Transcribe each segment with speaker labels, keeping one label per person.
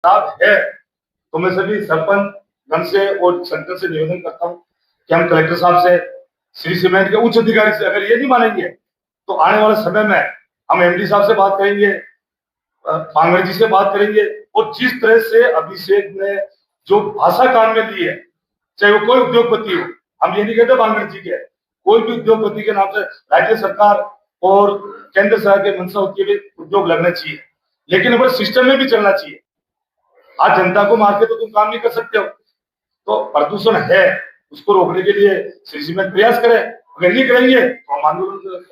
Speaker 1: साथ है तो मैं सभी सरपंच गण से और संगठन से निवेदन करता हूँ कि हम कलेक्टर साहब से, श्री सीमेंट के उच्च अधिकारी से अगर ये नहीं मानेंगे तो आने वाले समय में हम एमडी साहब से बात करेंगे, पांगड़ जी से बात करेंगे। और जिस तरह से अभिषेक ने जो भाषा काम में ली है, चाहे वो कोई उद्योगपति हो, हम ये नहीं कहते पांगड़ जी के, कोई भी उद्योगपति के नाम से राज्य सरकार और केंद्र सरकार के मंशा होती है उद्योग लगना चाहिए, लेकिन हमारे सिस्टम में भी चलना चाहिए। आज जनता को मार के तो तुम काम नहीं कर सकते हो। तो प्रदूषण है, उसको रोकने के लिए श्री सीमेंट प्रयास करें, अगर नहीं करेंगे तो हम आंदोलन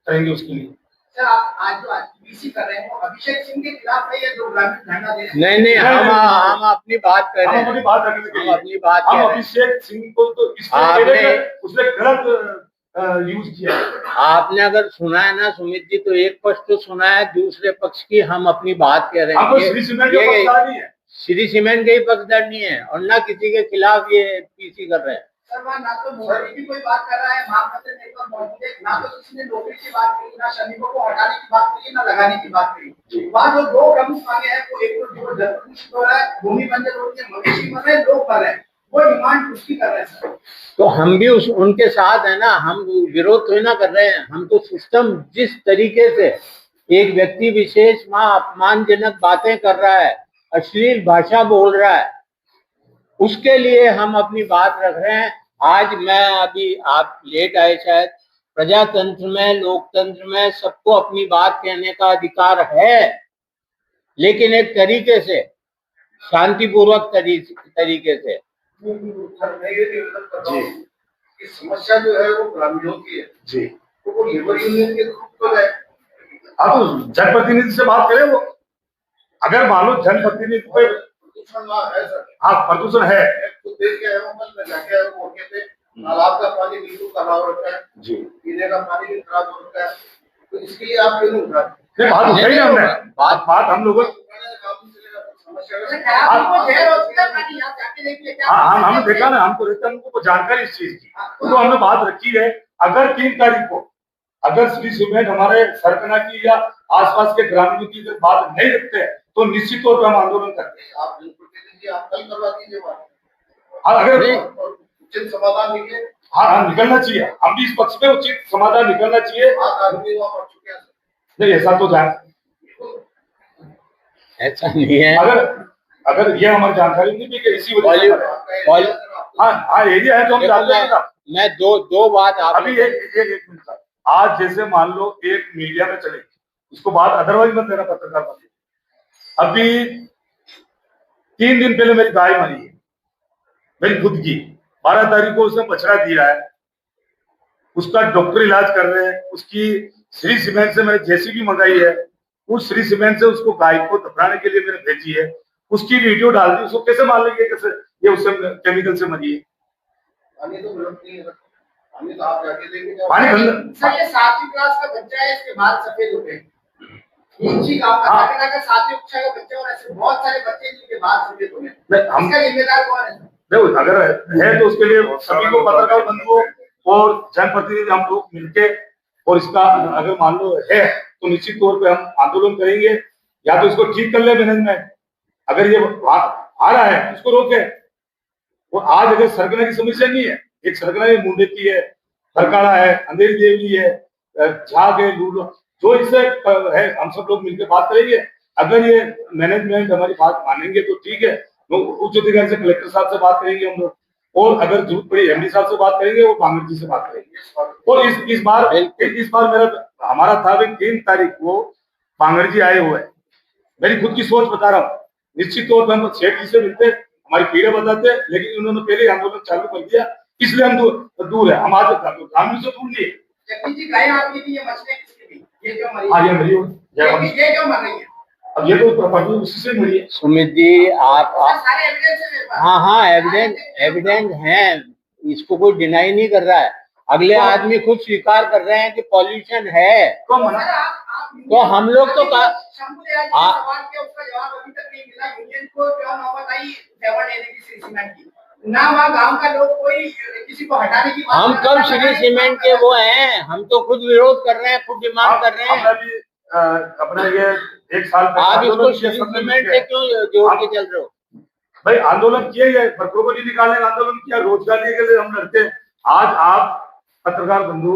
Speaker 1: करेंगे उसके लिए।
Speaker 2: सर, आप आज जो आरटीपीसी कर रहे हो अभिषेक सिंह के खिलाफ है या जो ग्रामीण धरना दे रहे हैं?
Speaker 3: नहीं, हम अपनी बात कर रहे हैं,
Speaker 1: हम अपनी बात रखने के लिए,
Speaker 3: हम अपनी बात
Speaker 1: हम अभिषेक सिंह को तो इसलिए उसने गलत यूज किया।
Speaker 3: आपने अगर सुना है ना सुमित जी, तो एक पक्ष तो सुना है, दूसरे पक्ष की हम अपनी बात कह रहे हैं।
Speaker 1: श्री सीमेंट के पक्षधर नहीं है,
Speaker 3: श्री सीमेंट के ही पक्षधर नहीं है और ना किसी के खिलाफ ये पीसी कर रहे हैं।
Speaker 2: सर, वहाँ ना तो मोदी की कोई बात कर रहा है, महापत्र नेता मौजूद है, ना तो किसी ने नौकरी की बात करी, ना श्रमिकों को हटाने की बात करी, ना लगाने की बात करी। वहाँ जो दो प्रमुख मांगे हैं वो एक तो जो जल प्रदूषित हो रहा है, भूमि बंजर हो रही है, मवेशी मर रहे हैं, लोग मर रहे हैं, वो डिमांड उसकी कर रहे हैं सर।
Speaker 3: तो हम भी उनके साथ है ना, हम विरोध थोड़ी ना कर रहे हैं। हम तो सिस्टम जिस तरीके से एक व्यक्ति विशेष वहां अपमानजनक बातें कर रहा है, अश्लील भाषा बोल रहा है, उसके लिए हम अपनी बात रख रहे हैं। आज मैं अभी, आप लेट आए शायद, प्रजातंत्र में, लोकतंत्र में सबको अपनी बात कहने का अधिकार है, लेकिन एक तरीके से, शांतिपूर्वक तरीके से।
Speaker 1: जी,
Speaker 2: इस समस्या जो है वो ग्रामीणों की है
Speaker 1: जी,
Speaker 2: तो वो लेबर यूनियन के ग्रुप को है।
Speaker 1: अब जनप्रतिनिधि से बात करें, वो अगर मान लो जनप्रतिनिधि पे हाँ प्रदूषण है,
Speaker 2: देख के में जाके मौके पे तालाब का पानी बिल्कुल खराब हो रखा है जी, पीने का पानी भी खराब हो रखा है, तो इसके लिए आप क्यों नहीं उठा रहे?
Speaker 1: बात उठाई ना हमने, बात हम लोगों हमने देखा ना, हमको रहता है, हमको जानकारी इस चीज की, तो हमने बात रखी है। अगर 3 तारीख को अगर श्री सीमेंट हमारे सरकना की या आसपास के ग्रामीणों की अगर बात नहीं रखते हैं तो निश्चित तौर पर हम आंदोलन करते हैं।
Speaker 2: आप आप कल करवा दीजिए बात,
Speaker 1: अगर
Speaker 2: उचित समाधान निकले,
Speaker 1: हाँ निकलना चाहिए, हम भी इस पक्ष में उचित समाधान निकलना चाहिए। नहीं ऐसा तो
Speaker 3: ऐसा नहीं है,
Speaker 1: अगर ये हमारी जानकारी नहीं थी कि इसी वजह से हाँ एरिया है तो हम जानते हैं।
Speaker 3: मैं दो बात आप
Speaker 1: अभी एक मिनट, आज जैसे मान लो एक मीडिया में चले, उसको बात अदरवाइज मत देना पत्रकार बने। अभी 3 दिन पहले मेरी गाय मरी है, मेरी खुद की, 12 तारीख को उसने बछड़ा दिया है, उसका डॉक्टर इलाज कर रहे हैं, उसकी श्री सीमेंट से मैंने जेसीबी मंगाई है, उस श्री सीमेंट से उसको गाय को दफनाने के लिए मैंने भेजी है, उसकी वीडियो डाल दी। उसको कैसे मान लेंगे कैसे ये उससे केमिकल से मरी है?
Speaker 2: पानी तो नहीं है, पानी तो आप जाके देंगे।
Speaker 1: पानी
Speaker 2: सर ये 7वीं क्लास का बच्चा है, इसके बाल सफेद हो गए, इसी गांव का का 7वीं कक्षा का बच्चा और ऐसे बहुत सारे बच्चे जिनके बाल सफेद हो गए, इसका जिम्मेदार कौन है?
Speaker 1: देखो अगर है तो उसके लिए सभी को, पत्रकार बंधुओं और जनप्रतिनिधि, हम लोग मिलके, और इसका अगर मान लो है तो निश्चित तौर पे हम आंदोलन करेंगे, या तो इसको ठीक कर ले मैनेजमेंट, अगर ये आ रहा है इसको रोके। और आज अगर सरकना की समस्या नहीं है, एक सरकना है, मुंडे की है, खरकाड़ा है, अंधेरी देवली है, झाग है, लूलो, जो इससे है हम सब लोग मिलकर बात करेंगे। अगर ये मैनेजमेंट हमारी बात मानेंगे तो ठीक है, उच्च अधिकारी से, कलेक्टर साहब से बात करेंगे हम लोग, और अगर जरूरत पड़ी एमडी साहब से बात करेंगे, वो पांगड़ जी से बात करेंगे। और इस बार मेरा हमारा था 3 तारीख को पांगड़ जी आए हुए हैं, मेरी खुद की सोच बता रहा हूँ, निश्चित तौर पर हम सेठ जी से मिलते, हमारी पीड़ा बताते, लेकिन उन्होंने पहले आंदोलन चालू कर दिया, इसलिए हम दूर है, हम आज ग्रामीण से दूर नहीं है। अब ये तो उसी से मिली है।
Speaker 3: सुमित जी आप हाँ एविडेंस है, इसको कोई डिनाई नहीं कर रहा है, अगले आदमी खुद स्वीकार कर रहे हैं कि पॉल्यूशन है, तो हम लोग तो
Speaker 2: ना वहाँ गांव का लोग कोई किसी को हटाने की बात,
Speaker 3: हम कब श्री सीमेंट के वो हैं, हम तो खुद विरोध कर रहे हैं, खुद डिमांड कर रहे हैं।
Speaker 1: अपने ये एक साल पहले
Speaker 3: आप इसको
Speaker 1: आंदोलन किया,
Speaker 3: श्री
Speaker 1: सबने
Speaker 3: सीमेंट
Speaker 1: मिलके।
Speaker 3: से क्यों जोड़ के चल रहे हो?
Speaker 1: भाई आंदोलन किए गए, वर्करों को नहीं निकालने का आंदोलन किया, रोजगार के लिए हम लड़ते हैं। आज आप पत्रकार बंधु,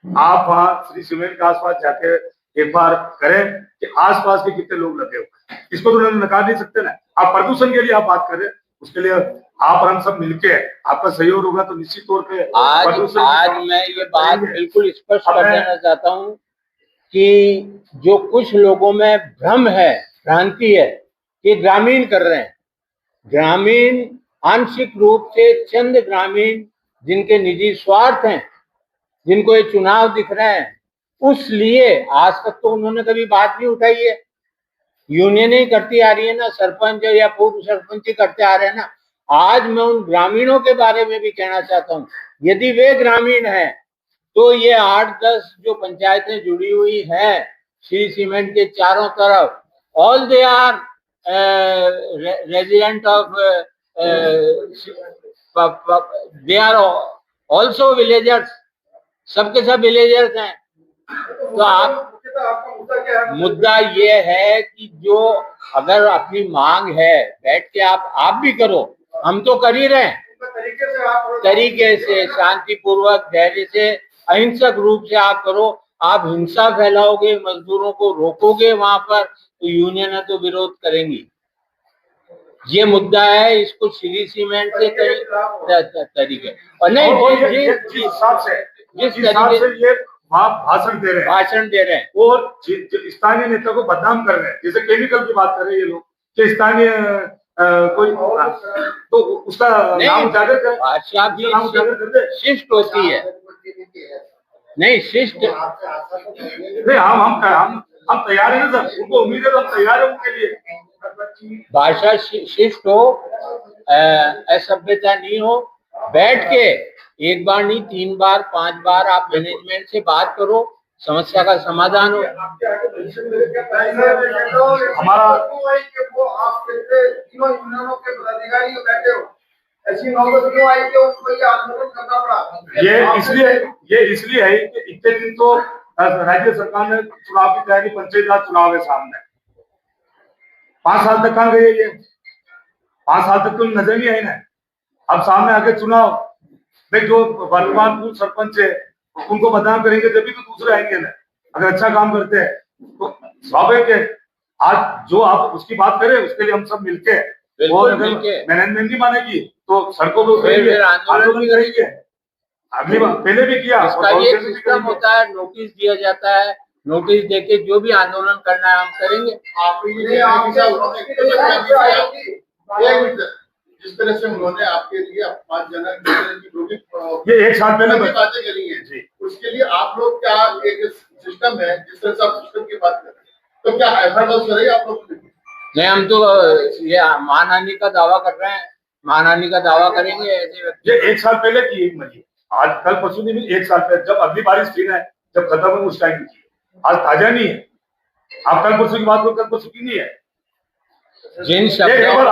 Speaker 1: आप वहां श्री सीमेंट के आसपास जाके एक बार करें कि आसपास के कितने लोग लगे हुए, इसको तो नकार नहीं सकते ना। आप प्रदूषण के लिए आप बात करें, उसके लिए आप और हम सब मिलके आपका सहयोग होगा तो निश्चित तौर पे
Speaker 3: आज मैं ये बात बिल्कुल स्पष्ट कर देना चाहता हूँ कि जो कुछ लोगों में भ्रम है, भ्रांति है, ये ग्रामीण कर रहे हैं। ग्रामीण आंशिक रूप से चंद ग्रामीण जिनके निजी स्वार्थ हैं, जिनको ये चुनाव दिख रहे हैं, उस लिए आज तक तो उन्होंने कभी बात नहीं उठाई है। यूनियन ही करती आ रही है ना, सरपंच या पूर्व सरपंच ही करते आ रहे हैं ना। आज मैं उन ग्रामीणों के बारे में भी कहना चाहता हूँ, यदि वे ग्रामीण हैं तो ये 8-10 जो पंचायतें जुड़ी हुई हैं श्री सीमेंट के चारों तरफ, all they are resident of, they are also villagers, सबके सब विलेजर्स हैं। तो आप मुद्दा ये है कि जो अगर अपनी मांग है, बैठ के आप भी करो, हम तो कर ही रहे हैं, तरीके से शांतिपूर्वक धैर्य से अहिंसक रूप से आप करो। आप हिंसा फैलाओगे, मजदूरों को रोकोगे वहां पर, तो यूनियन तो विरोध करेंगी। ये मुद्दा है, इसको श्री सीमेंट से तरीके और नहीं
Speaker 1: जिस हिसाब से ये वहाँ भाषण दे रहे हैं और स्थानीय नेता को बदनाम कर रहे हैं, जैसे केमिकल की बात कर रहे हैं ये लोग कि स्थानीय कोई तो उसका नाम उजागर कर, नाम उजागर कर दे।
Speaker 3: शिष्ट होती है, नहीं शिष्ट
Speaker 1: नहीं, हम तैयार है ना सर, उनको उम्मीद है तो हम तैयार है उनके लिए।
Speaker 3: भाषा शिष्ट हो, असभ्यता नहीं हो, बैठ के एक बार नहीं 3 बार 5 बार आप मैनेजमेंट से बात करो, समस्या का समाधान हो।
Speaker 1: हमारा ये इसलिए है कि इतने दिन तो राज्य सरकार ने चुनाव की तैयारी, पंचायत राज चुनाव है सामने, 5 साल तक कहाँ गए ये? 5 साल तक तो नजर नहीं आई ना। अब सामने आके चुनाव में जो वर्तमान पूर्व सरपंच है उनको बदनाम करेंगे, जब भी तो दूसरे आएंगे ना। अगर अच्छा काम करते हैं तो स्वाभाविक है, आज जो आप उसकी बात करें उसके लिए हम सब मिलके, और अगर मैनेजमेंट नहीं मानेगी तो सड़कों पे उतरेंगे, आंदोलन करेंगे। अगली बार पहले भी किया।
Speaker 3: इसका ये सिस्टम होता है, नोटिस दिया जाता है, नोटिस देके जो भी आंदोलन करना है हम करेंगे।
Speaker 4: जिस तरह से उन्होंने आपके लिए अपमानजनक जो भी
Speaker 1: ये 1 साल पहले
Speaker 4: बातें करी है जी, उसके लिए आप लोग क्या एक सिस्टम है, जिस तरह से आप सिस्टम की बात कर रहे हैं, तो क्या एफर्ट करेंगे आप लोग?
Speaker 3: नहीं, हम तो ये मानहानि का दावा कर रहे हैं, मानहानि का दावा करेंगे ऐसे व्यक्ति।
Speaker 1: ये 1 साल पहले की मरी, आज कल परसों नहीं, 1 साल पहले जब अगली बारिश थी ना, जब खत्म हुई उस टाइम की, आज ताजा नहीं है। आप कल परसों की बात करो, कल परसों की नहीं है।
Speaker 3: जिन शब्दों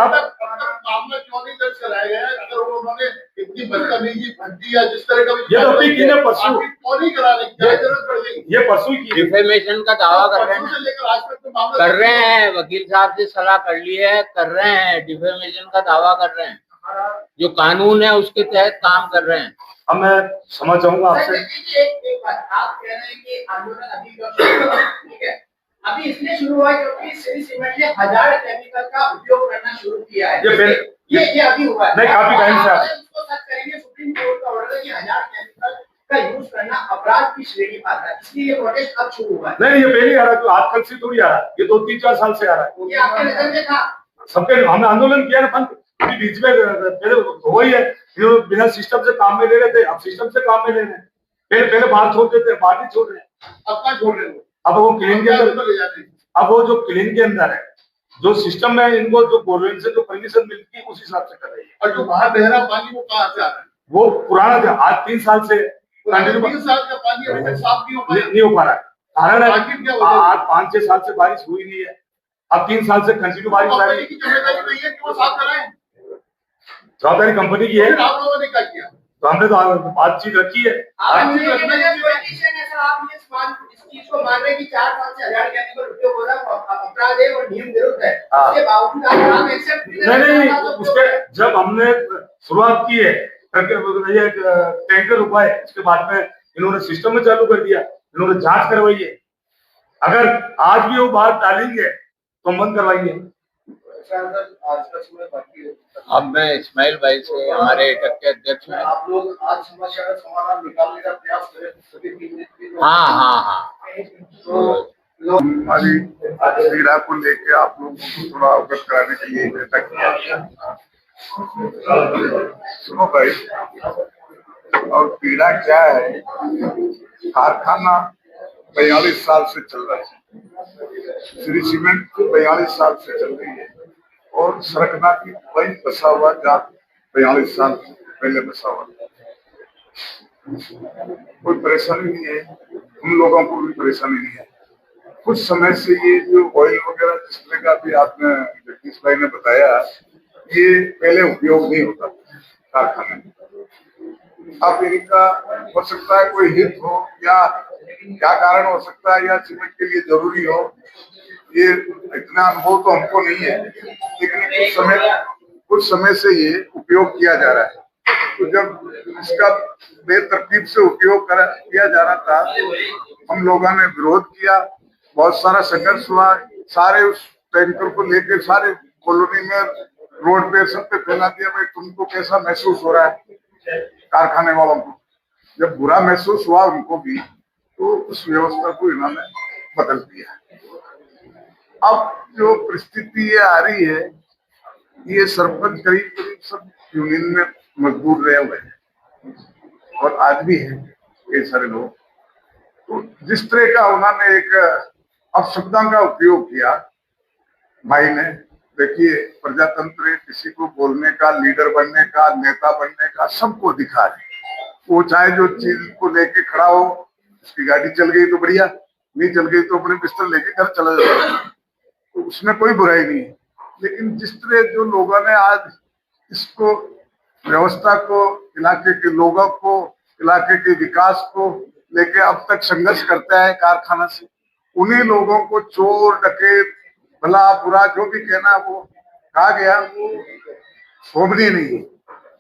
Speaker 4: मामला क्यों नहीं दर्ज कराया गया? अगर उन्होंने इतनी बदतमीजी भट्टी या जिस तरह का
Speaker 1: ये तो ठीक है, परसों
Speaker 4: क्यों नहीं करा रहे? क्या जरूरत पड़ गई?
Speaker 1: ये परसों की
Speaker 3: डिफेमेशन का दावा कर रहे हैं, कर रहे हैं, वकील साहब से सलाह कर ली है, कर रहे हैं, डिफेमेशन का दावा कर रहे हैं, जो कानून है उसके तहत काम कर रहे हैं।
Speaker 1: अब मैं समझ जाऊंगा आपसे।
Speaker 2: एक बात आप कह रहे हैं कि आंदोलन अभी ठीक है, अभी इसलिए शुरू हुआ क्योंकि श्री सीमेंट ने हजार्ड केमिकल का उपयोग करना शुरू किया है। ये अभी हुआ है,
Speaker 1: नहीं काफी टाइम से
Speaker 2: उसको सच करेंगे। सुप्रीम कोर्ट का ऑर्डर है कि हजार्ड केमिकल का यूज करना अपराध की श्रेणी में आता है, इसलिए ये प्रोटेस्ट अब शुरू हुआ है।
Speaker 1: नहीं, ये पहले आ रहा है, आजकल से थोड़ी आ रहा है, ये 2-3-4 साल से आ रहा है।
Speaker 2: ये आपके नजर में था?
Speaker 1: सबके हमने आंदोलन किया ना, बंद बीच में पहले वही है, बिना सिस्टम से काम में ले रहे थे, अब सिस्टम से काम में ले रहे हैं। पहले बाहर छोड़ देते, बाहर नहीं छोड़ रहे हैं,
Speaker 4: अब कहाँ छोड़ रहे हैं?
Speaker 1: अब वो क्लीन के अंदर, अब वो जो क्लीन के अंदर है, जो सिस्टम में इनको जो गवर्नमेंट से जो परमिशन मिलती है उस हिसाब से कर रही है।
Speaker 4: और जो बाहर बह रहा पानी वो कहाँ से आ रहा है?
Speaker 1: वो पुराना था, आज 3 साल से
Speaker 4: 3 साल का पानी अभी तक साफ नहीं
Speaker 1: हो पा रहा है। कारण है आज 5-6 साल से बारिश हुई नहीं है, अब 3 साल से कंटिन्यू बारिश आ रही है।
Speaker 4: जिम्मेदारी नहीं है कि वो साफ कराएं,
Speaker 1: जवाबदारी कंपनी की है।
Speaker 4: आप लोगों ने क्या किया?
Speaker 1: तो हमने तो बातचीत रखी है।
Speaker 2: चीज को मान रहे हैं कि 4-5 से 1000 केमिकल उपयोग हो रहा है, वो अपराध है और नियम विरुद्ध है,
Speaker 1: हाँ।
Speaker 2: उसके बावजूद आप नाम एक्सेप्ट
Speaker 1: नहीं उसके जब हमने शुरुआत की है ये टैंकर रुका है, उसके बाद में इन्होंने सिस्टम में चालू कर दिया, इन्होंने जांच करवाई है। अगर आज भी वो बात डालेंगे तो हम बंद करवाएंगे।
Speaker 3: अब मैं इस्माइल भाई से, हमारे एटक के अध्यक्ष हैं।
Speaker 4: आप लोग आज समस्या का समाधान निकालने का प्रयास करें सभी।
Speaker 3: हाँ।
Speaker 4: तो हमारी पीड़ा को लेके आप लोगों को थोड़ा अवगत कराने के लिए इकट्ठा किया। सुनो भाई, और पीड़ा क्या है, कारखाना 42 साल से चल रहा है, श्री सीमेंट 42 साल से चल रही है, और सरकना की वही बसा हुआ जहाँ 42 साल पहले बसा हुआ। कोई परेशानी नहीं है, हम लोगों को भी परेशानी नहीं है। कुछ समय से ये जो ऑयल वगैरह जिसमें का भी आपने जगदीश भाई ने बताया, ये पहले उपयोग नहीं होता कारखाने में। अब इनका हो सकता है कोई हित हो या क्या कारण हो सकता है, या सीमेंट के लिए जरूरी हो, ये इतना अनुभव तो हमको नहीं है, लेकिन कुछ समय से ये उपयोग किया जा रहा है। तो जब इसका बेतरतीब से उपयोग किया जा रहा था, हम लोगों ने विरोध किया, बहुत सारा संघर्ष हुआ, सारे उस टैंकर को लेकर सारे कॉलोनी में रोड पे सब पे फैला दिया। भाई तुमको कैसा महसूस हो रहा है? कारखाने वालों को जब बुरा महसूस हुआ उनको भी, तो उस व्यवस्था को इन्होंने बदल दिया। अब जो परिस्थिति ये आ रही है, ये सरपंच करीब सब यूनियन में मजबूर रहे हुए हैं और आज भी है कई सारे लोग। तो जिस तरह का उन्होंने एक अपशब्दों का उपयोग किया भाई ने, देखिए प्रजातंत्र है, किसी को बोलने का, लीडर बनने का, नेता बनने का सबको अधिकार है। वो चाहे जो चीज को लेके खड़ा हो, उसकी गाड़ी चल गई तो बढ़िया, नहीं चल गई तो अपने बिस्तर लेके घर चला जाता, तो उसमें कोई बुराई नहीं है। लेकिन जिस तरह जो लोगों ने आज इसको व्यवस्था को, इलाके के लोगों को, इलाके के विकास को लेके अब तक संघर्ष करता है कारखाना से, उन्हीं लोगों को चोर, डकैत, भला बुरा जो भी कहना वो कहा गया, वो शोभनीय नहीं है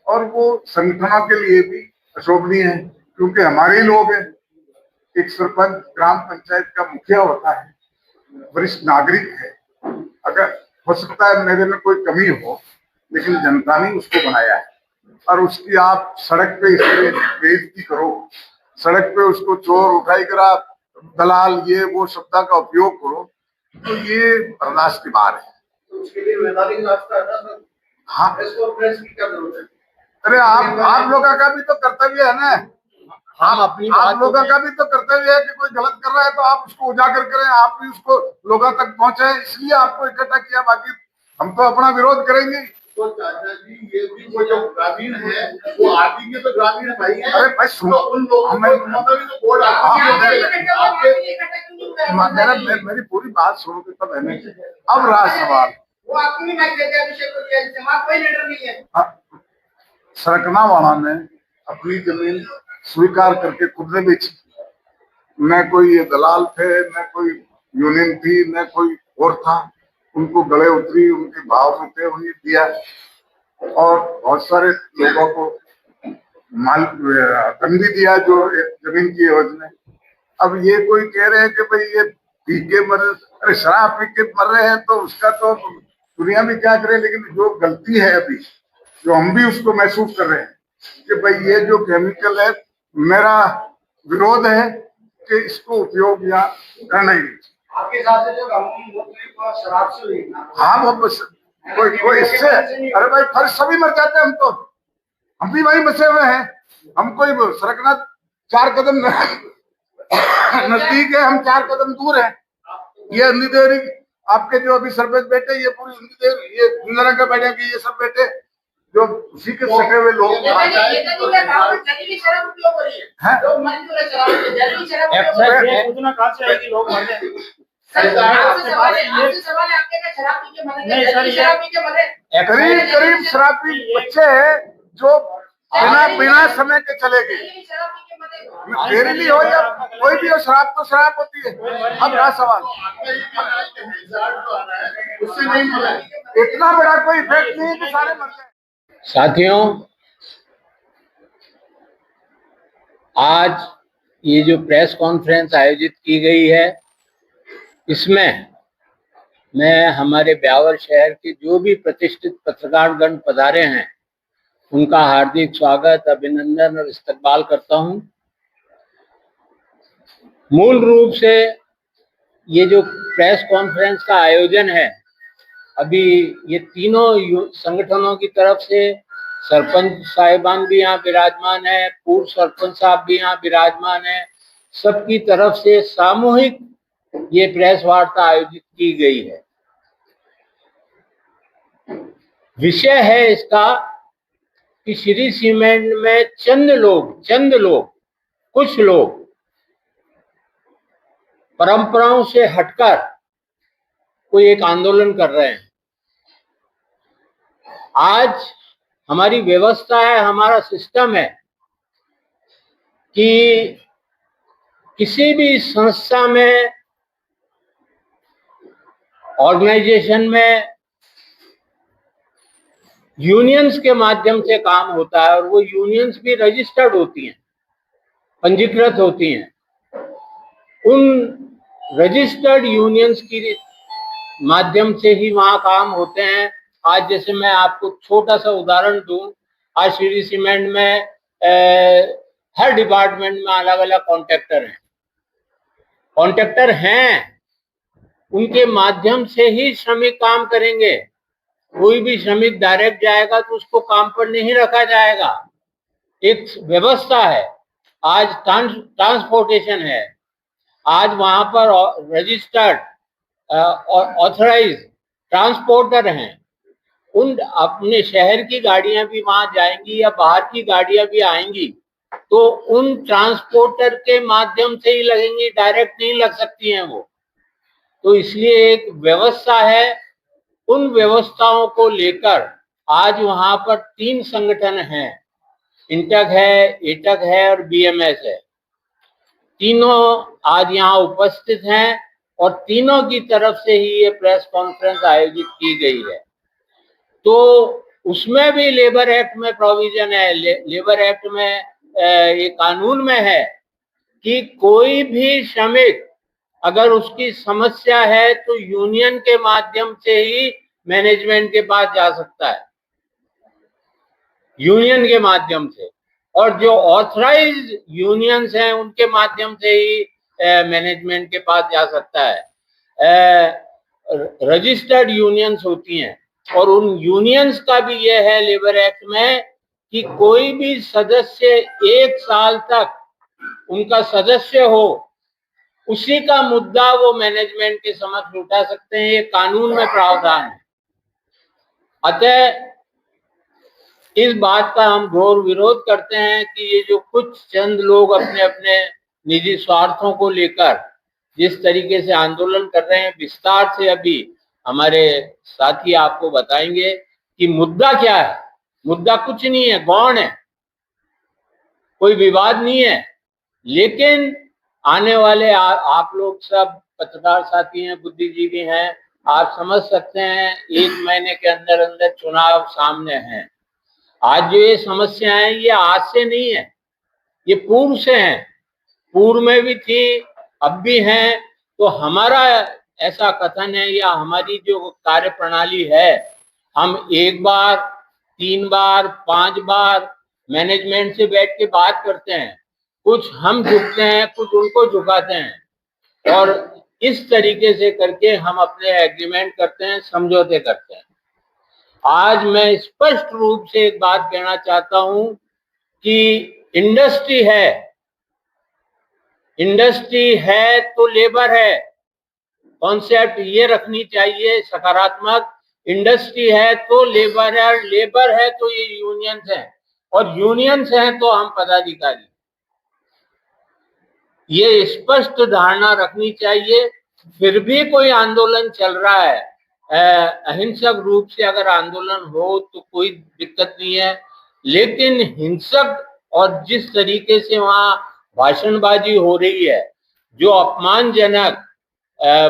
Speaker 4: और वो संगठनों के लिए भी अशोभनीय है, क्योंकि हमारे ही लोग हैं। एक सरपंच ग्राम पंचायत का मुखिया होता है, वरिष्ठ नागरिक है। अगर हो सकता है मेरे में कोई कमी हो, लेकिन जनता ने उसको बनाया है, और उसकी आप सड़क पे इसलिए बेइज्जती करो, सड़क पे उसको चोर उठाई कर आप दलाल ये वो शब्द का उपयोग करो, तो ये बर्दाश्त की बात है।
Speaker 2: तो उसके लिए वैधानिक रास्ता है ना।
Speaker 4: हाँ,
Speaker 2: प्रेस की क्या जरूरत है?
Speaker 4: अरे आप लोगों का भी तो कर्तव्य है ना, आप लोगों का भी तो कर्तव्य है कि कोई गलत कर रहा है तो आप उसको उजागर करें, आप भी उसको लोगों तक पहुंचाएं, इसलिए आपको इकट्ठा किया। बाकी हम तो अपना विरोध करेंगे।
Speaker 5: तो चाचा जी, ये भी वो जो ग्रामीण है, वो आदि के तो ग्रामीण भाई है।
Speaker 4: अरे भाई सुनो,
Speaker 5: उन लोगों को भी तो वोट
Speaker 4: मेरी पूरी बात सुनोगे तब है। अब रहा सवाल,
Speaker 2: वो आपको भी माइक देते हैं, अभिषेक को दिया, जमात कोई लीडर नहीं है।
Speaker 4: सरकना वाला ने अपनी जमीन स्वीकार करके खुद ने बेची, न कोई ये दलाल थे, न कोई यूनियन थी, न कोई और था। उनको गले उतरी, उनके भाव में थे, उन्हें दिया, और बहुत सारे लोगों को माल धन भी दिया जो जमीन की एवज में। अब ये कोई कह रहे हैं कि भाई ये पी के मर, अरे शराब पी के मर रहे हैं तो उसका तो दुनिया में क्या करे, लेकिन जो गलती है अभी, जो हम भी उसको महसूस कर रहे हैं कि भाई ये जो केमिकल है, मेरा विरोध है कि इसको उपयोग या करना ही नहीं।
Speaker 2: आपके साथ से जो शराब से हुई,
Speaker 4: हाँ वो बस कोई इससे, अरे भाई फर्ज सभी मर जाते हैं, हम भी वही बसे हुए हैं। हम कोई सरकना 4 कदम नजदीक है, हम 4 कदम दूर हैं। ये इतनी देर आपके जो अभी सरपंच बैठे, ये पूरी इतनी देर ये इंदिरा का बैठे, ये सब बैठे जो उसी के सटे हुए लोग करीब शराबी बच्चे हैं जो बिना समय के चले गए। मेरे लिए हो या कोई भी हो, शराब तो शराब होती है। अब रहा सवाल,
Speaker 5: उससे नहीं मिला।
Speaker 4: इतना बड़ा कोई इफेक्ट नहीं है कि सारे मर जाए।
Speaker 3: साथियों, आज ये जो प्रेस कॉन्फ्रेंस आयोजित की गई है, इसमें मैं हमारे ब्यावर शहर के जो भी प्रतिष्ठित पत्रकारगण पधारे हैं, उनका हार्दिक स्वागत, अभिनंदन और इस्तकबाल करता हूं। मूल रूप से ये जो प्रेस कॉन्फ्रेंस का आयोजन है, अभी ये तीनों संगठनों की तरफ से सरपंच साहिबान भी यहाँ विराजमान है, पूर्व सरपंच साहब भी यहाँ विराजमान है, सबकी तरफ से सामूहिक ये प्रेस वार्ता आयोजित की गई है। विषय है इसका कि श्री सीमेंट में चंद लोग कुछ लोग परंपराओं से हटकर कोई एक आंदोलन कर रहे हैं। आज हमारी व्यवस्था है, हमारा सिस्टम है कि किसी भी संस्था में, ऑर्गेनाइजेशन में यूनियंस के माध्यम से काम होता है और वो यूनियंस भी रजिस्टर्ड होती हैं, पंजीकृत होती हैं। उन रजिस्टर्ड यूनियंस की माध्यम से ही वहां काम होते हैं। आज जैसे मैं आपको छोटा सा उदाहरण दूं, आज श्री सीमेंट में हर डिपार्टमेंट में अलग अलग कॉन्ट्रैक्टर हैं, उनके माध्यम से ही श्रमिक काम करेंगे। कोई भी श्रमिक डायरेक्ट जाएगा तो उसको काम पर नहीं रखा जाएगा। एक व्यवस्था है। आज ट्रांसपोर्टेशन है, आज वहां पर रजिस्टर्ड और ऑथराइज ट्रांसपोर्टर हैं। उन अपने शहर की गाड़ियां भी वहां जाएंगी या बाहर की गाड़ियां भी आएंगी तो उन ट्रांसपोर्टर के माध्यम से ही लगेंगी, डायरेक्ट नहीं लग सकती हैं वो। तो इसलिए एक व्यवस्था है। उन व्यवस्थाओं को लेकर आज वहां पर 3 संगठन हैं, इंटक है, एटक है और बीएमएस है। तीनों आज यहाँ उपस्थित हैं और तीनों की तरफ से ही ये प्रेस कॉन्फ्रेंस आयोजित की गई है। तो उसमें भी लेबर एक्ट में प्रोविजन है, लेबर एक्ट में ये कानून में है कि कोई भी श्रमिक अगर उसकी समस्या है तो यूनियन के माध्यम से ही मैनेजमेंट के पास जा सकता है, यूनियन के माध्यम से। और जो ऑथराइज्ड यूनियंस हैं उनके माध्यम से ही मैनेजमेंट के पास जा सकता है। रजिस्टर्ड यूनियंस होती हैं और उन यूनियंस का भी यह है लेबर एक्ट में कि कोई भी सदस्य 1 साल तक उनका सदस्य हो, उसी का मुद्दा वो मैनेजमेंट के समक्ष उठा सकते हैं। ये कानून में प्रावधान है। अतः इस बात का हम घोर विरोध करते हैं कि ये जो कुछ चंद लोग अपने अपने निजी स्वार्थों को लेकर जिस तरीके से आंदोलन कर रहे हैं, विस्तार से अभी हमारे साथी आपको बताएंगे कि मुद्दा क्या है। मुद्दा कुछ नहीं है, गौण है, कोई विवाद नहीं है। लेकिन आने वाले आप लोग सब पत्रकार साथी हैं, बुद्धिजीवी हैं, आप समझ सकते हैं 1 महीने के अंदर अंदर चुनाव सामने हैं। आज जो ये समस्या है ये आज से नहीं है, ये पूर्व से हैं, पूर्व में भी थी, अब भी हैं। तो हमारा ऐसा कथन है या हमारी जो कार्य प्रणाली है, हम 1 बार, 3 बार, 5 बार मैनेजमेंट से बैठ के बात करते हैं, कुछ हम झुकते हैं, कुछ उनको झुकाते हैं और इस तरीके से करके हम अपने एग्रीमेंट करते हैं, समझौते करते हैं। आज मैं स्पष्ट रूप से एक बात कहना चाहता हूं कि इंडस्ट्री है तो लेबर है। कॉन्सेप्ट ये रखनी चाहिए सकारात्मक, इंडस्ट्री है तो लेबर है, लेबर है तो ये यूनियंस है और यूनियंस है तो हम पदाधिकारी। ये स्पष्ट धारणा रखनी चाहिए। फिर भी कोई आंदोलन चल रहा है, अहिंसक रूप से अगर आंदोलन हो तो कोई दिक्कत नहीं है। लेकिन हिंसक और जिस तरीके से वहाँ भाषणबाजी हो रही है, जो अपमानजनक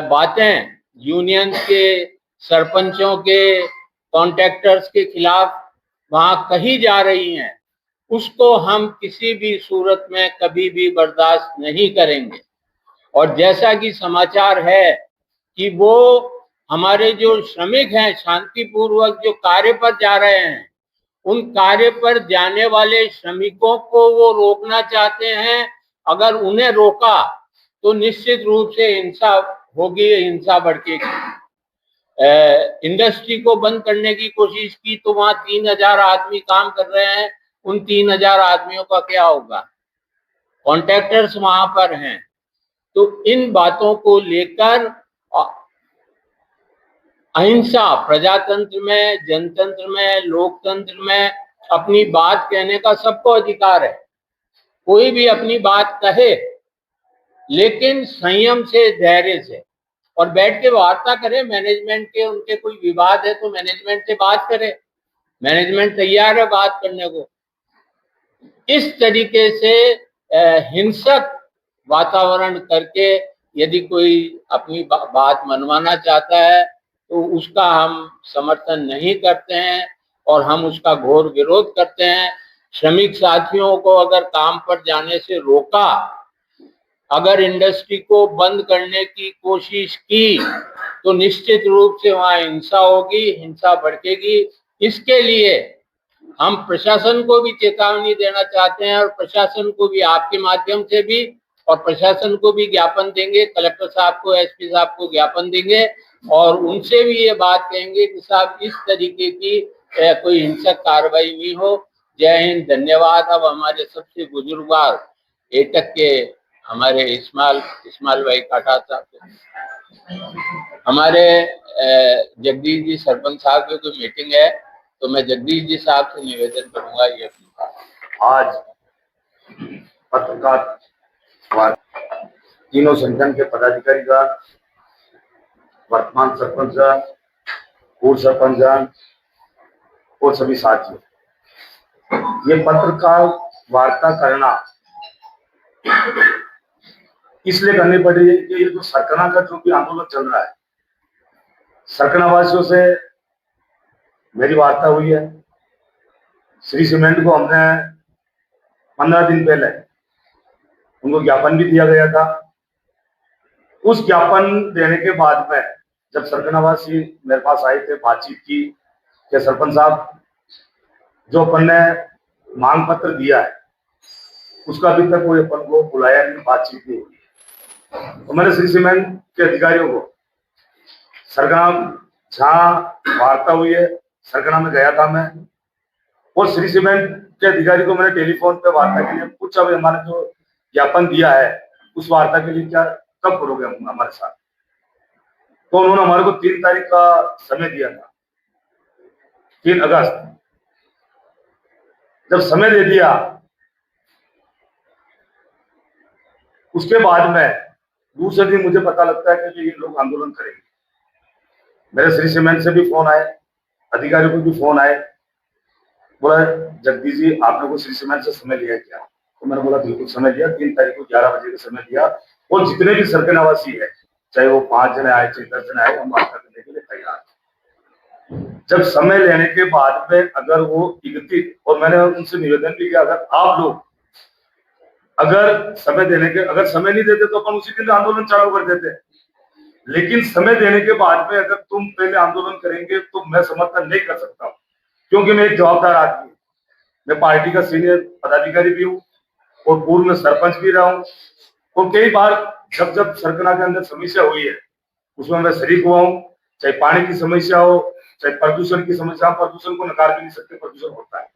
Speaker 3: बातें यूनियन के, सरपंचों के, कॉन्ट्रैक्टर्स के खिलाफ वहाँ कही जा रही हैं, उसको हम किसी भी सूरत में कभी भी बर्दाश्त नहीं करेंगे। और जैसा कि समाचार है कि वो हमारे जो श्रमिक हैं शांतिपूर्वक जो कार्य पर जा रहे हैं, उन कार्य पर जाने वाले श्रमिकों को वो रोकना चाहते हैं। अगर उन्हें रोका तो निश्चित रूप से हिंसा होगी, हिंसा भड़केगी। इंडस्ट्री को बंद करने की कोशिश की तो वहां 3000 आदमी काम कर रहे हैं, उन 3000 आदमियों का क्या होगा? कॉन्ट्रैक्टर्स वहां पर हैं। तो इन बातों को लेकर अहिंसा, प्रजातंत्र में, जनतंत्र में, लोकतंत्र में अपनी बात कहने का सबको अधिकार है। कोई भी अपनी बात कहे, लेकिन संयम से, धैर्य से, और बैठ के वार्ता करे। मैनेजमेंट के उनके कोई विवाद है तो मैनेजमेंट से बात करे, मैनेजमेंट तैयार है बात करने को। इस तरीके से हिंसक वातावरण करके यदि कोई अपनी बात मनवाना चाहता है तो उसका हम समर्थन नहीं करते हैं और हम उसका घोर विरोध करते हैं। श्रमिक साथियों को अगर काम पर जाने से रोका, अगर इंडस्ट्री को बंद करने की कोशिश की तो निश्चित रूप से वहां हिंसा होगी, हिंसा भड़केगी। इसके लिए हम प्रशासन को भी चेतावनी देना चाहते हैं और प्रशासन को भी आपके माध्यम से भी, और प्रशासन को भी ज्ञापन देंगे, कलेक्टर साहब को, एसपी साहब को ज्ञापन देंगे और उनसे भी ये बात कहेंगे कि साहब इस तरीके की कोई हिंसक कार्रवाई नहीं हो। जय हिंद, धन्यवाद। अब हमारे सबसे बुजुर्गवार एटक के हमारे इस्माइल भाई काटा साहब, हमारे जगदीश जी सरपंच साहब की कोई मीटिंग है तो मैं जगदीश जी साहब से निवेदन करूंगा। ये
Speaker 1: आज पत्रकार तीनों संगठन के पदाधिकारी का, वर्तमान सरपंच, पूर्व सरपंच और सभी साथियों, ये पत्रकार वार्ता करना इसलिए करनी पड़ रही है कि ये जो सरकना का जो भी आंदोलन चल रहा है, सरकना वासियों से मेरी वार्ता हुई है। श्री सीमेंट को हमने 15 दिन पहले उनको ज्ञापन भी दिया गया था। उस ज्ञापन देने के बाद में जब सरकनावासी मेरे पास आए थे, बातचीत की कि सरपंच साहब जो अपन ने मांग पत्र दिया है उसका अभी तक कोई अपन को बुलाया नहीं, बातचीत नहीं हुई। तो मैंने श्री सीमेंट के अधिकारियों को, सरकना जहाँ वार्ता हुई है सरकना में गया था मैं, और श्री सीमेंट के अधिकारी को मैंने टेलीफोन पे वार्ता के लिए पूछा, भाई हमारे जो ज्ञापन दिया है उस वार्ता के लिए क्या कब करोगे हमारे साथ? तो उन्होंने हमारे को 3 तारीख का समय दिया था, 3 अगस्त। जब समय दे दिया उसके बाद में दूसरे दिन मुझे पता लगता है कि ये लोग आंदोलन करेंगे। मेरे श्री सीमेंट से भी फोन आए, अधिकारियों को भी फोन आए, बोला जगदीश जी आपने को श्री सीमेंट से समय लिया क्या? तो मैंने बोला बिल्कुल समय लिया, 3 तारीख को 11 बजे का समय दिया और जितने भी सरकनावासी है, चाहे वो 5 जने आए, चाहे 10 जने आए, हम वार्ता करने के लिए तैयार। जब समय लेने के बाद में अगर वो 31, और मैंने उनसे निवेदन भी किया, अगर आप लोग अगर समय देने के, अगर समय नहीं देते तो अपन उसी दिन आंदोलन चालू कर देते, लेकिन समय देने के बाद में अगर तुम पहले आंदोलन करेंगे तो मैं समर्थन नहीं कर सकता, क्योंकि मैं एक जवाबदार आदमी, मैं पार्टी का सीनियर पदाधिकारी भी हूँ और पूर्व में सरपंच भी रहा हूँ। और कई बार जब जब सरकना के अंदर समस्या हुई है उसमें मैं शरीक हुआ हूँ, चाहे पानी की समस्या हो, चाहे प्रदूषण की समस्या। प्रदूषण को नकार भी नहीं सकते, प्रदूषण होता है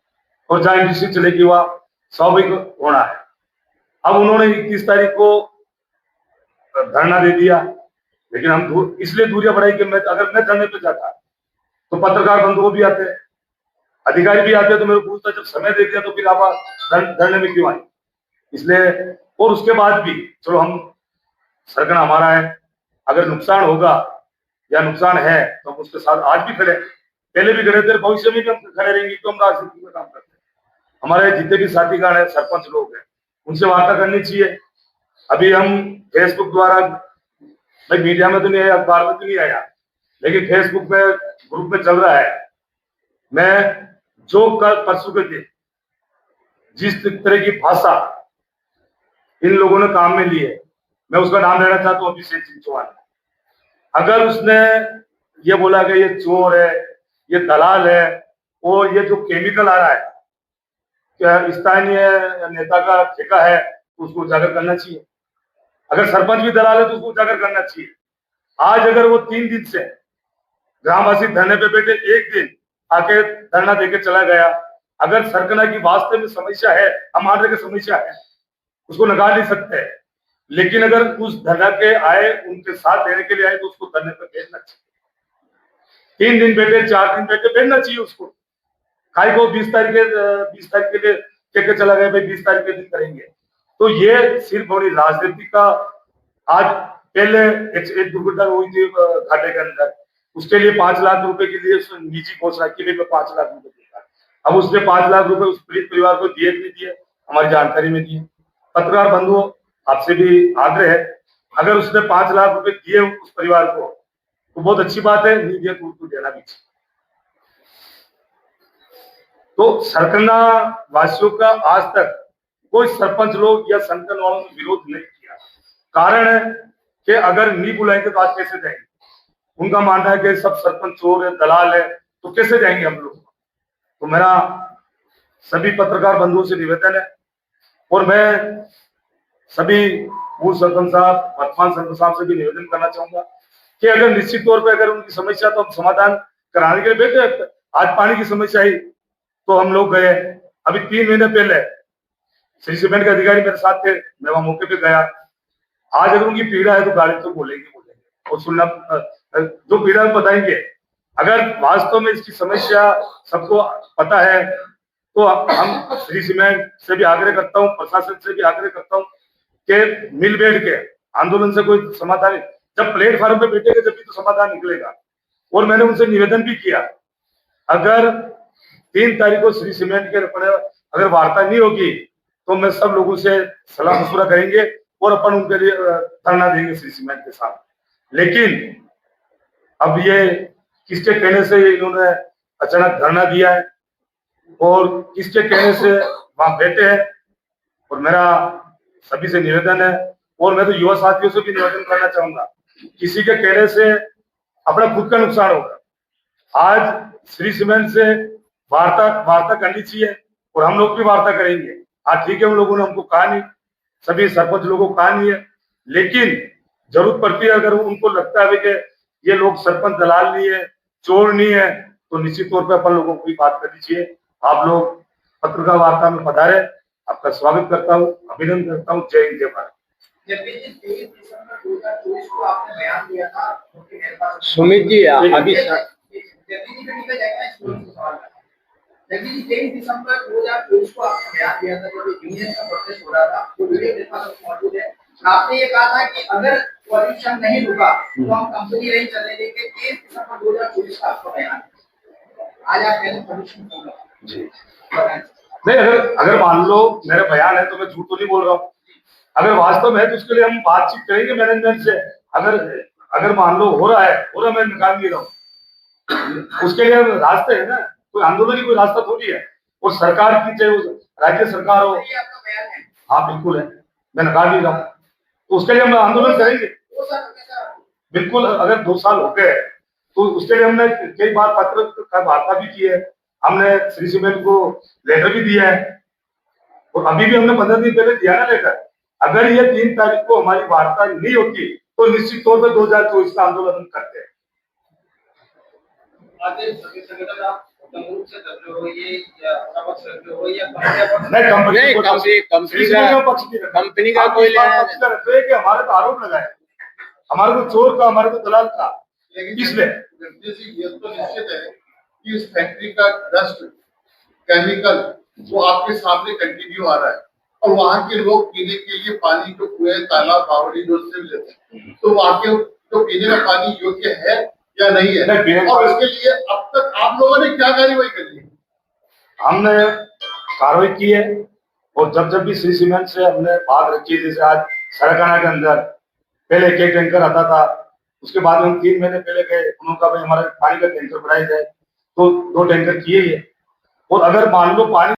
Speaker 1: और जहाँ इंडस्ट्री चलेगी वह स्वाभाविक होना है। अब उन्होंने 31 तारीख को धरना दे दिया, लेकिन हम इसलिए दूरियां बढ़ाई कि अगर मैं धरने पे जाता तो पत्रकार बंधु भी आते, अधिकारी भी आते, तो मेरे को पूछता जब समय दे दिया तो फिर आप धरने में क्यों आए? इसलिए, और उसके बाद भी चलो हम सरकना हमारा है, अगर नुकसान होगा या नुकसान है तो हम उसके साथ आज भी खड़े, पहले भी खड़े थे, भविष्य में भी हम खड़े रहेंगे, क्यों हम राजनीति में काम करते हैं। हमारे जितने भी साथीगण है, सरपंच लोग हैं, उनसे वार्ता करनी चाहिए। अभी हम फेसबुक द्वारा, भाई मीडिया में तो नहीं आया, अखबार में तो नहीं आया, लेकिन फेसबुक में ग्रुप में चल रहा है। मैं जो कल परसों के दिन जिस तरह की भाषा इन लोगों ने काम में ली है, मैं उसका नाम लेना चाहता हूँ, अभिषेक सिंह चौहान। अगर उसने ये बोला कि ये चोर है, ये दलाल है, और ये जो केमिकल आ रहा है क्या स्थानीय नेता का ठेका है, तो उसको उजागर करना चाहिए। अगर सरपंच भी दलाल है तो उसको उजागर करना चाहिए। आज अगर वो 3 दिन से ग्रामवासी धरने पे बैठे, एक दिन आके धरना देके चला गया, अगर सरकना की वास्तव में समस्या है, हम मान रहे समस्या है, उसको नकार नहीं सकते, लेकिन अगर उस धरना के आए, उनके साथ देने के लिए आए, तो उसको धरने पे भेजना चाहिए। 3 दिन बैठे, 4 दिन बैठे, भेजना चाहिए उसको। खाई को 20 तारीख के लिए कहकर चला गया, भाई 20 तारीख के दिन करेंगे। तो ये सिर्फ बड़ी राजनीति का, आज पहले एक दुर्घटना हुई थी घाटे के अंदर, उसके लिए 5 लाख रुपए के लिए निजी घोषणा की, मैं 5 लाख रुपए देगा। अब उसने 5 लाख रुपए उस पीड़ित परिवार को दिए नहीं दिए, हमारी जानकारी में दिए। पत्रकार बंधुओं, आपसे भी आग्रह है, अगर उसने 5 लाख रुपए दिए उस परिवार को तो बहुत अच्छी बात है, नहीं दिए तो उसको देना भी चाहिए। तो सरकना वासियों का आज तक कोई सरपंच लोग या संगठन वालों ने विरोध नहीं किया। कारण है कि अगर नहीं बुलाएंगे तो आज कैसे जाएंगे? उनका मानना है कि सब सरपंच चोर है, दलाल है, तो कैसे जाएंगे हम लोग? तो मेरा सभी पत्रकार बंधुओं से निवेदन है, और मैं सभी पूर्व सरपंच साहब, वर्तमान सरपंच साहब से भी निवेदन करना चाहूंगा कि अगर निश्चित तौर पर अगर उनकी समस्या तो हम समाधान कराने के लिए बैठे। आज पानी की समस्या ही तो हम लोग गए, अभी 3 महीने पहले श्री सीमेंट के अधिकारी मेरे साथ थे, मैं वहां मौके पे गया। आज अगर उनकी पीड़ा है तो गाड़ी तो बोलेंगे और सुनना, जो पीड़ा बताएंगे। अगर वास्तव में इसकी समस्या सबको पता है तो हम श्री सीमेंट से भी आग्रह करता हूँ, प्रशासन से भी आग्रह करता हूँ कि मिल बैठ के आंदोलन से कोई समाधान, जब प्लेटफॉर्म पे बैठेंगे जब भी तो समाधान निकलेगा। और मैंने उनसे निवेदन भी किया, अगर 3 तारीख को श्री सीमेंट के अगर वार्ता नहीं होगी तो मैं सब लोगों से सलाह मशुरा करेंगे और अपन उनके लिए धरना देंगे श्री सीमेंट के साथ। लेकिन अब ये किसके कहने से इन्होंने अचानक धरना दिया है और किसके कहने से वहां बैठे हैं, और मेरा सभी से निवेदन है, और मैं तो युवा साथियों से भी निवेदन करना चाहूंगा, किसी के कहने से अपना खुद का नुकसान होगा। आज श्री सीमेंट से वार्ता करनी चाहिए और हम लोग भी वार्ता करेंगे। आज ठीक है, उन लोगों ने हमको कहा नहीं, सभी सरपंच लोगों को कहा नहीं है, लेकिन जरूरत पड़ती है, अगर उनको लगता है कि ये लोग सरपंच दलाल नहीं है, चोर नहीं है, तो निश्चित तौर पर अपन लोगों को भी बात करनी चाहिए। आप लोग पत्रकार वार्ता में पधारे, आपका स्वागत करता हूँ, अभिनंदन करता हूँ। जय हिंद, जय भारत।
Speaker 3: सुमित जी अभी
Speaker 2: जगदीश जी 23 दिसंबर 2024 को आपने बयान दिया था जब यूनियन का प्रोसेस हो रहा था, तो वीडियो मेरे पास मौजूद है। आपने ये कहा था कि अगर पॉल्यूशन नहीं रुका तो हम कंपनी नहीं चलने देंगे। 23 दिसंबर 2024 का आपका बयान, आज आप कहते हैं पॉल्यूशन होगा
Speaker 1: जी नहीं, अगर मान लो मेरा बयान है तो मैं झूठ तो नहीं बोल रहा हूँ। अगर वास्तव में है तो उसके लिए हम बातचीत करेंगे मैनेजमेंट से। अगर मान लो हो रहा है, मैं निकाल नहीं रहा हूँ, उसके लिए रास्ते है ना, कोई आंदोलन की कोई रास्ता थोड़ी है। और सरकार की, चाहे राज्य सरकार हो, हाँ बिल्कुल है, मैं नकार नहीं रहा हूँ, तो उसके लिए हम आंदोलन करेंगे बिल्कुल। अगर 2 साल हो गए तो उसके लिए हमने कई बार पत्र का वार्ता भी की है, हमने श्री सीमेंट को लेटर भी दिया है, और अभी भी हमने 15 दिन पहले दिया ना लेटर। अगर ये 3 तारीख को हमारी वार्ता नहीं होती तो निश्चित तौर पर 2024 का आंदोलन करते हैं।
Speaker 3: कंपनी का कोई लेना
Speaker 1: कि हमारे तो आरोप लगाए, हमारे को चोर का, हमारे को दलाल का, इसलिए
Speaker 5: ये तो निश्चित है कि इस फैक्ट्री का डस्ट केमिकल वो आपके सामने कंटिन्यू आ रहा है, और वहाँ के लोग पीने के लिए पानी जो कुएं, तालाब, बावड़ी जो से लेते हैं, तो वहाँ के जो पीने का पानी योग्य है या नहीं है, और उसके लिए अब तक आप लोगों ने क्या कार्रवाई करी है?
Speaker 1: हमने कार्रवाई की है। और जब जब भी श्री सीमेंट से हमने बात रखी है, जैसे आज सड़काना के अंदर पहले एक टैंकर आता था, उसके बाद हम 3 महीने पहले गए, उन्होंने कहा भाई हमारा पानी का टैंकर बढ़ाया जाए, तो 2 टैंकर किए ही है। और अगर मान लो पानी